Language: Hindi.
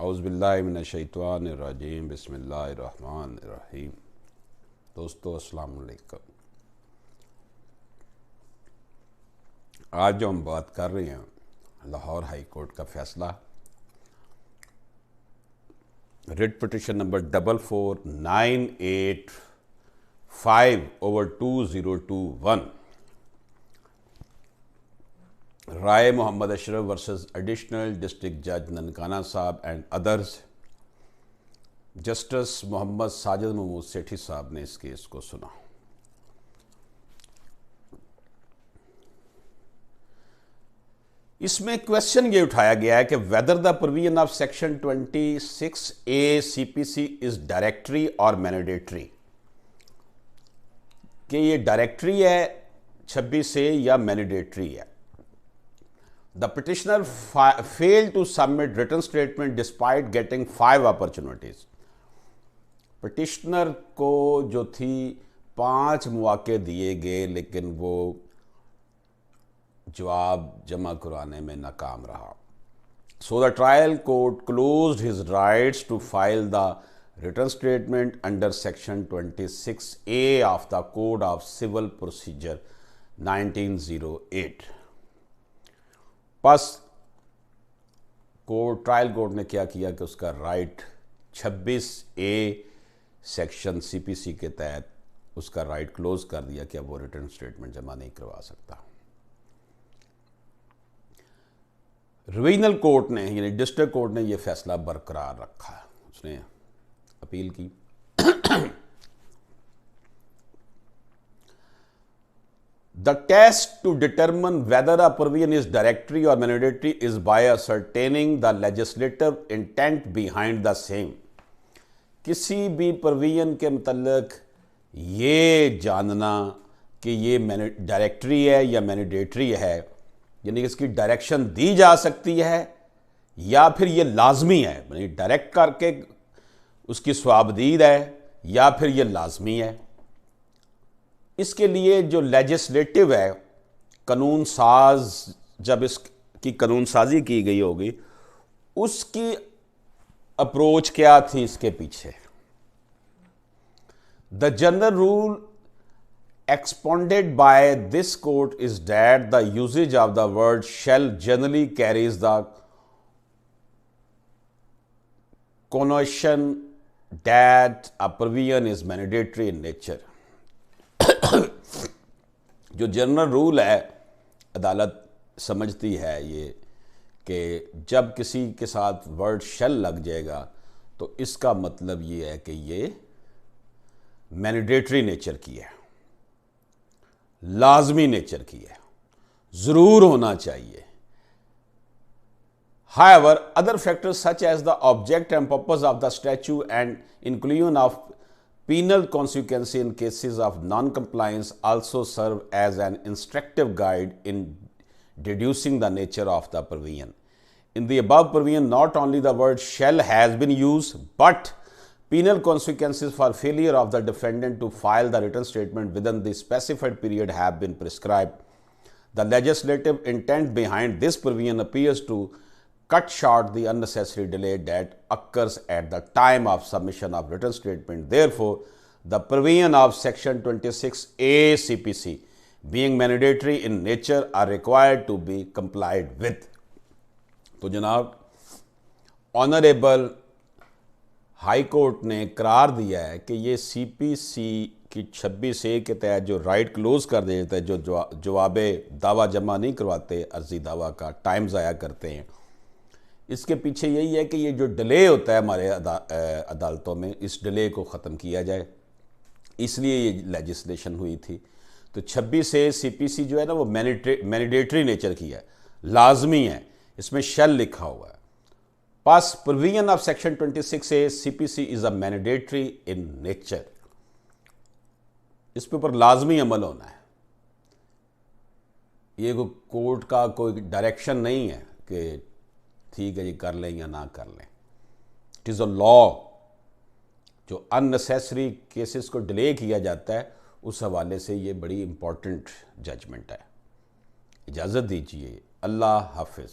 औज़ुबिल्लाहि मिनश्शैतानिर्रजीम बिस्मिल्लाहिर्रहमानिर्रहीम। दोस्तों अस्सलाम वालेकुम। आज जो हम बात कर रहे हैं लाहौर हाई कोर्ट का फ़ैसला writ petition number 44985/2021 Rai Mohammad Ashraf versus additional district जज Nankana Sahib and others. Justice Mohammad Sajid Mahmood Sethi साहब ने इस केस को सुना। इसमें क्वेश्चन ये उठाया गया है कि whether the provision of section 26A CPC is directory और मैंडेटरी, कि ये डायरेक्टरी है 26A या मैंडेटरी है। The petitioner failed to submit written statement despite getting 5 opportunities. Petitioner को जो थी 5 मौके दिए गए, लेकिन वो जवाब जमा कराने में नाकाम रहा। So the trial court closed his rights to file the written statement under section 26A of the Code of Civil Procedure 1908। बस ट्रायल कोर्ट ने क्या किया कि उसका राइट 26A सेक्शन CPC के तहत उसका राइट क्लोज कर दिया कि अब वो रिटर्न स्टेटमेंट जमा नहीं करवा सकता। रिवीजनल कोर्ट ने यानी डिस्ट्रिक्ट कोर्ट ने ये फैसला बरकरार रखा। उसने अपील की। The test to determine whether a provision is directory or mandatory is by ascertaining the legislative intent behind the same। किसी भी प्रोविजन के मतलब ये जानना कि ये डायरेक्टरी है या मैंडेटरी है, यानी कि इसकी डायरेक्शन दी जा सकती है या फिर ये लाजमी है, यानी डायरेक्ट करके उसकी स्वाबदीद है या फिर ये लाजमी है। इसके लिए जो लेजिस्लेटिव है, कानून साज, जब इसकी कानून साजी की गई होगी उसकी अप्रोच क्या थी इसके पीछे। The general rule expounded by this court is that the usages of the word shall generally carries the connotation that a provision is mandatory in nature. जो जनरल रूल है, अदालत समझती है ये कि जब किसी के साथ वर्ड शेल लग जाएगा तो इसका मतलब ये है कि ये मैंडेटरी नेचर की है, लाजमी नेचर की है, ज़रूर होना चाहिए। However, other factors such as the object and purpose of the statute and inclusion of penal consequences in cases of non-compliance also serve as an instructive guide in deducing the nature of the provision. In the above provision, not only the word shall has been used, but penal consequences for failure of the defendant to file the written statement within the specified period have been prescribed. The legislative intent behind this provision appears to cut short the unnecessary delay that occurs at the time of submission of written statement. Therefore, the provision of section 26A CPC being mandatory in nature are required to be complied with। तो जनाब ऑनरेबल हाई कोर्ट ने करार दिया है कि ये CPC की 26A के तहत जो राइट क्लोज कर देते हैं, जो जवाब दावा जमा नहीं करवाते, अर्जी दावा का टाइम ज़ाया करते हैं, इसके पीछे यही है कि ये जो डिले होता है हमारे अदालतों में, इस डिले को ख़त्म किया जाए, इसलिए ये लेजिस्लेशन हुई थी। तो 26A CPC जो है ना वो मैंडेटरी नेचर की है, लाजमी है, इसमें शैल लिखा हुआ है। Pass provision of section 26A CPC is a mandatory in nature, इस पे ऊपर लाजमी अमल होना है। ये कोर्ट का कोई डायरेक्शन नहीं है कि ठीक है जी कर लें या ना कर लें। It is a law. जो अननेसेसरी केसेस को डिले किया जाता है, उस हवाले से ये बड़ी इंपॉर्टेंट जजमेंट है। इजाज़त दीजिए। अल्लाह हाफिज़।